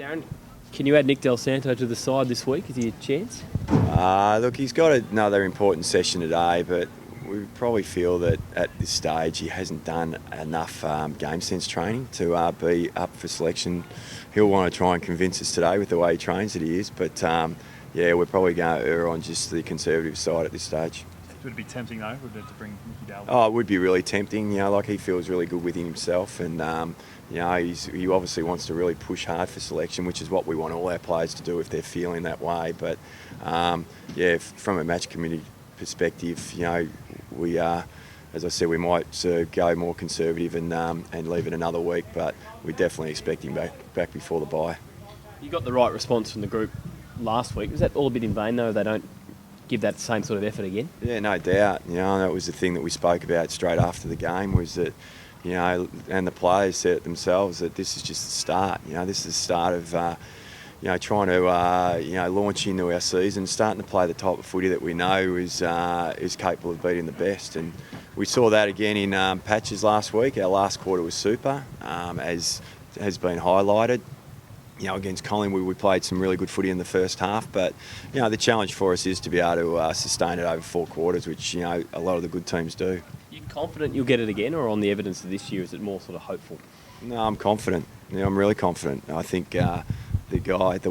Darren, can you add Nick Del Santo to the side this week? Is he a chance? Look, he's got another important session today, but we probably feel that at this stage he hasn't done enough game sense training to be up for selection. He'll want to try and convince us today with the way he trains that he is, but we're probably going to err on just the conservative side at this stage. Would it be tempting though, to bring Nicky Dale? Oh, it would be really tempting. Like he feels really good within himself, and he obviously wants to really push hard for selection, which is what we want all our players to do if they're feeling that way. But from a match committee perspective, we as I said, we might go more conservative and leave it another week, but we're definitely expecting back before the bye. You got the right response from the group last week. Was that all a bit in vain though? They don't give that same sort of effort again? Yeah, no doubt. That was the thing that we spoke about straight after the game, was that, and the players said it themselves, that this is just the start. This is the start of, trying to, launch into our season, starting to play the type of footy that we know is capable of beating the best. And we saw that again in patches last week. Our last quarter was super, as has been highlighted. Against Collingwood, we played some really good footy in the first half, but the challenge for us is to be able to sustain it over 4 quarters, which a lot of the good teams do. You confident you'll get it again, or on the evidence of this year, is it more sort of hopeful? No, I'm confident. I'm really confident. I think the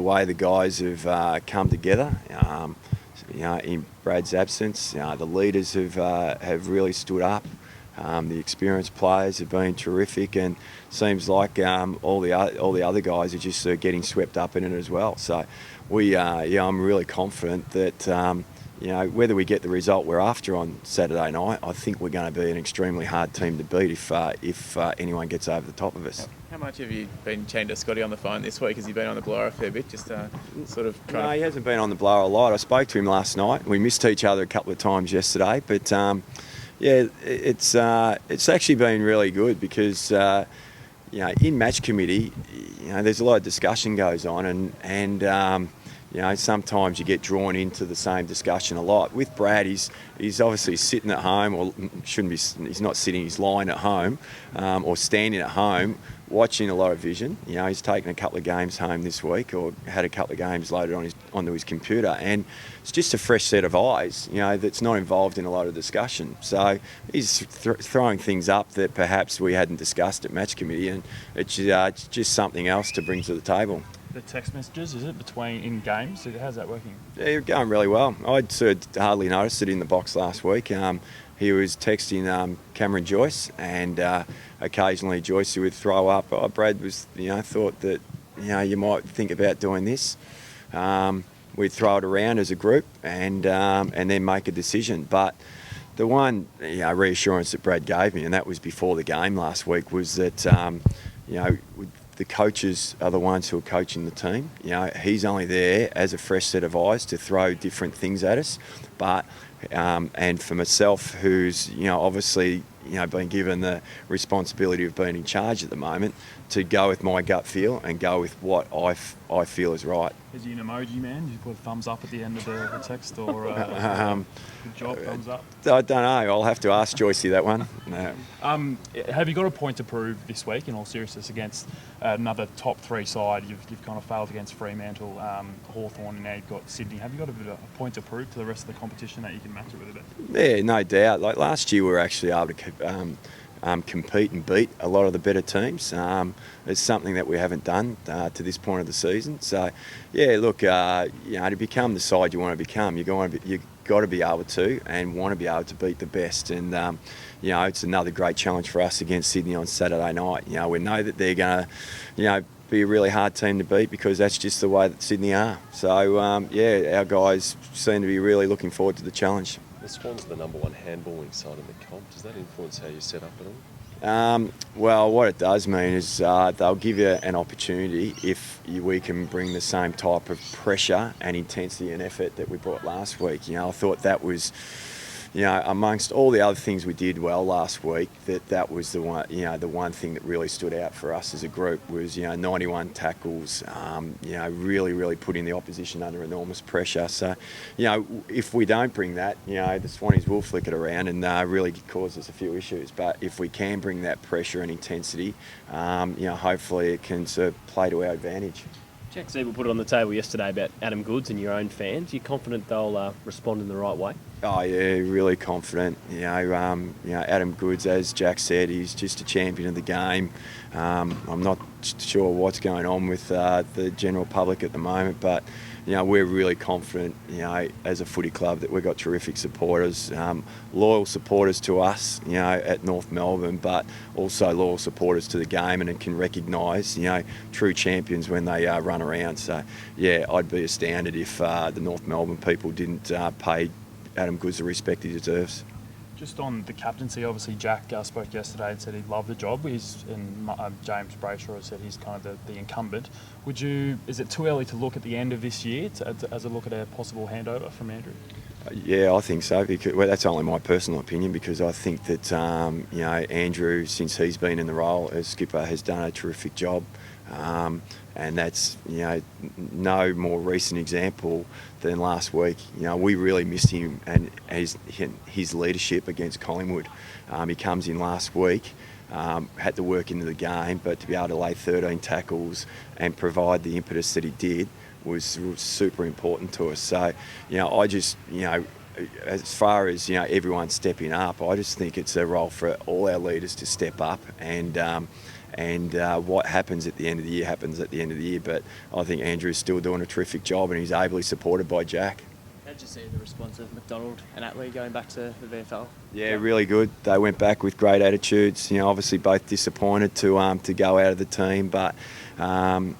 way the guys have come together, in Brad's absence, the leaders have really stood up. The experienced players have been terrific, and seems like all the other guys are just getting swept up in it as well. So I'm really confident that whether we get the result we're after on Saturday night, I think we're going to be an extremely hard team to beat if anyone gets over the top of us. How much have you been chatting to Scotty on the phone this week? Has he been on the blower a fair bit, just sort of trying? No, he hasn't been on the blower a lot. I spoke to him last night. We missed each other a couple of times yesterday, but it's actually been really good because in match committee, there's a lot of discussion goes on, and sometimes you get drawn into the same discussion a lot. With Brad, he's obviously sitting at home, or shouldn't be. He's not sitting. He's lying at home, or standing at home, watching a lot of vision. He's taken a couple of games home this week, or had a couple of games loaded onto his computer, and it's just a fresh set of eyes, that's not involved in a lot of discussion. So he's throwing things up that perhaps we hadn't discussed at match committee, and it's just something else to bring to the table. The text messages, is it, in games? How's that working? Yeah, you're going really well. I'd hardly noticed it in the box last week. He was texting Cameron Joyce, and occasionally Joyce would throw up, Brad was, thought that, you might think about doing this. We'd throw it around as a group and then make a decision. But the one reassurance that Brad gave me, and that was before the game last week, was that the coaches are the ones who are coaching the team. He's only there as a fresh set of eyes to throw different things at us. But and for myself, who's obviously been given the responsibility of being in charge at the moment, to go with my gut feel and go with what I feel is right. Is he an emoji man? Do you put a thumbs up at the end of the text, or good job, thumbs up? I don't know. I'll have to ask Joycey that one. No. Have you got a point to prove this week, in all seriousness, against another top 3 side? You've kind of failed against Fremantle, Hawthorn, and now you've got Sydney. Have you got a point to prove to the rest of the competition that you can match it with a bit? Yeah, no doubt. Like last year, we were actually able to compete and beat a lot of the better teams. It's something that we haven't done to this point of the season. So, yeah, look, to become the side you want to become, you've got to be able to and want to be able to beat the best. And it's another great challenge for us against Sydney on Saturday night. We know that they're going to be a really hard team to beat, because that's just the way that Sydney are. So, our guys seem to be really looking forward to the challenge. The Swans are the number 1 handballing side in the comp. Does that influence how you set up at all? Well, what it does mean is they'll give you an opportunity if we can bring the same type of pressure and intensity and effort that we brought last week. I thought that was, amongst all the other things we did well last week, that was the one thing that really stood out for us as a group was, 91 tackles, really putting the opposition under enormous pressure. So, if we don't bring that, the Swannies will flick it around and really cause us a few issues. But if we can bring that pressure and intensity, hopefully it can play to our advantage. Jack Siebel put it on the table yesterday about Adam Goods and your own fans. You're confident they'll respond in the right way? Oh yeah, really confident. Adam Goods, as Jack said, he's just a champion of the game. I'm not sure what's going on with the general public at the moment, but we're really confident, as a footy club, that we've got terrific supporters, loyal supporters to us, at North Melbourne, but also loyal supporters to the game, and can recognise, true champions when they run around. So, yeah, I'd be astounded if the North Melbourne people didn't pay Adam Goods the respect he deserves. Just on the captaincy, obviously Jack spoke yesterday and said he loved the job. James Brayshaw said he's kind of the incumbent. Is it too early to look at the end of this year as a look at a possible handover from Andrew? Yeah, I think so. Because that's only my personal opinion, because I think that Andrew, since he's been in the role as skipper, has done a terrific job. And that's no more recent example than last week. We really missed him and his leadership against Collingwood. He comes in last week, had to work into the game, but to be able to lay 13 tackles and provide the impetus that he did was super important to us. So, I just, as far as everyone stepping up, I just think it's a role for all our leaders to step up, and what happens at the end of the year happens at the end of the year. But I think Andrew's still doing a terrific job, and he's ably supported by Jack. How did you see the response of McDonald and Attlee going back to the VFL? Yeah, really good. They went back with great attitudes. Obviously both disappointed to go out of the team, but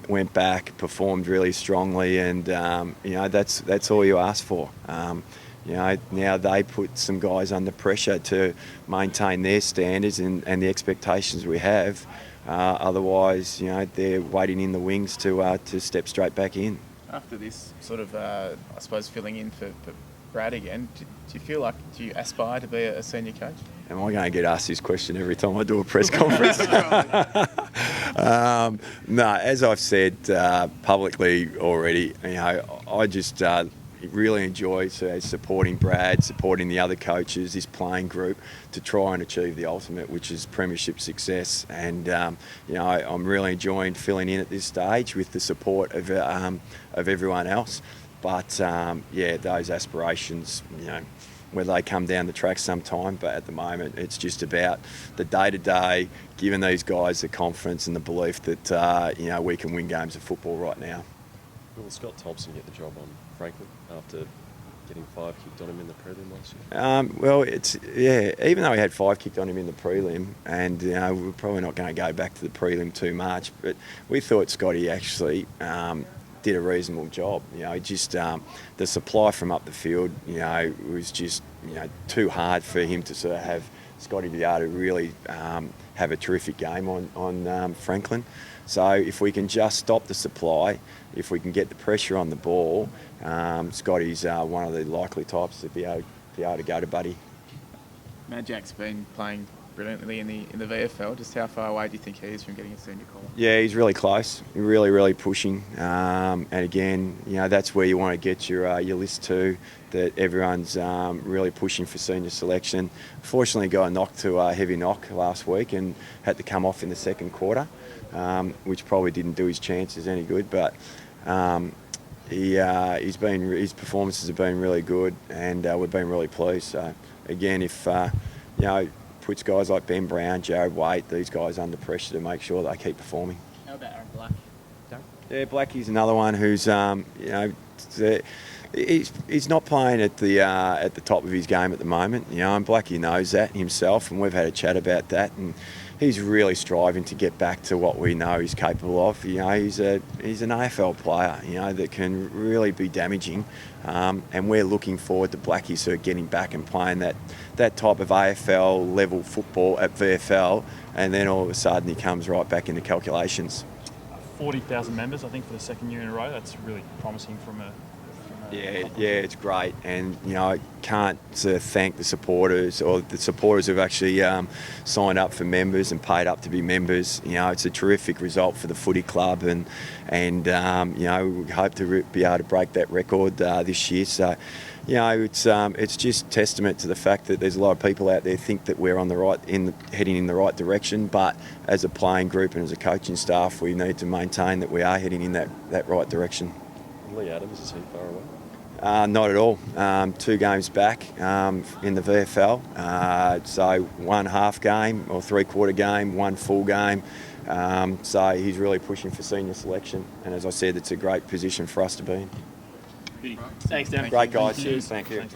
went back, performed really strongly, and that's all you ask for. Now they put some guys under pressure to maintain their standards and the expectations we have. Otherwise, they're waiting in the wings to step straight back in. After this sort of, I suppose, filling in for Brad again, do you feel like, do you aspire to be a senior coach? Am I going to get asked this question every time I do a press conference? No, as I've said publicly already, I just really enjoy supporting Brad, supporting the other coaches, this playing group, to try and achieve the ultimate, which is premiership success. And I'm really enjoying filling in at this stage with the support of everyone else. But those aspirations, whether they come down the track sometime, but at the moment it's just about the day-to-day, giving these guys the confidence and the belief that we can win games of football right now. Will Scott Thompson get the job on Franklin after getting 5 kicked on him in the prelim last year? Even though he had 5 kicked on him in the prelim, and we're probably not going to go back to the prelim too much, but we thought Scotty actually did a reasonable job. Just the supply from up the field, was just too hard for him to sort of have Scotty be able to really have a terrific game on Franklin. So if we can just stop the supply, if we can get the pressure on the ball, Scotty's one of the likely types to be able to go to Buddy. Matt Jack's been playing brilliantly in the VFL. Just how far away do you think he is from getting a senior call? Yeah, he's really close. Really, really pushing. And again, that's where you want to get your list to, that everyone's really pushing for senior selection. Fortunately, got a heavy knock last week and had to come off in the second quarter, which probably didn't do his chances any good. But his performances have been really good, and we've been really pleased. So again, if puts guys like Ben Brown, Jared Waite, these guys under pressure to make sure they keep performing. How about Aaron Black? Yeah, Blackie's another one who's he's not playing at the top of his game at the moment. And Blackie knows that himself, and we've had a chat about that, and he's really striving to get back to what we know he's capable of. He's an AFL player, that can really be damaging, and we're looking forward to Blackie sort of getting back and playing that type of AFL level football at VFL, and then all of a sudden he comes right back into calculations. 40,000 members, I think, for the second year in a row. That's really promising from a Yeah, it's great, and I can't thank the supporters or the supporters who've actually signed up for members and paid up to be members. It's a terrific result for the footy club, and we hope to be able to break that record this year. So, it's just testament to the fact that there's a lot of people out there think that we're on the heading in the right direction, but as a playing group and as a coaching staff, we need to maintain that we are heading in that right direction. Lee Adams, is he far away? Not at all. 2 games back in the VFL. So 1 half game or 3/4 game, 1 full game. So he's really pushing for senior selection. And as I said, it's a great position for us to be in. Thanks, Dan. Great guys. Cheers. Thank you. Thanks.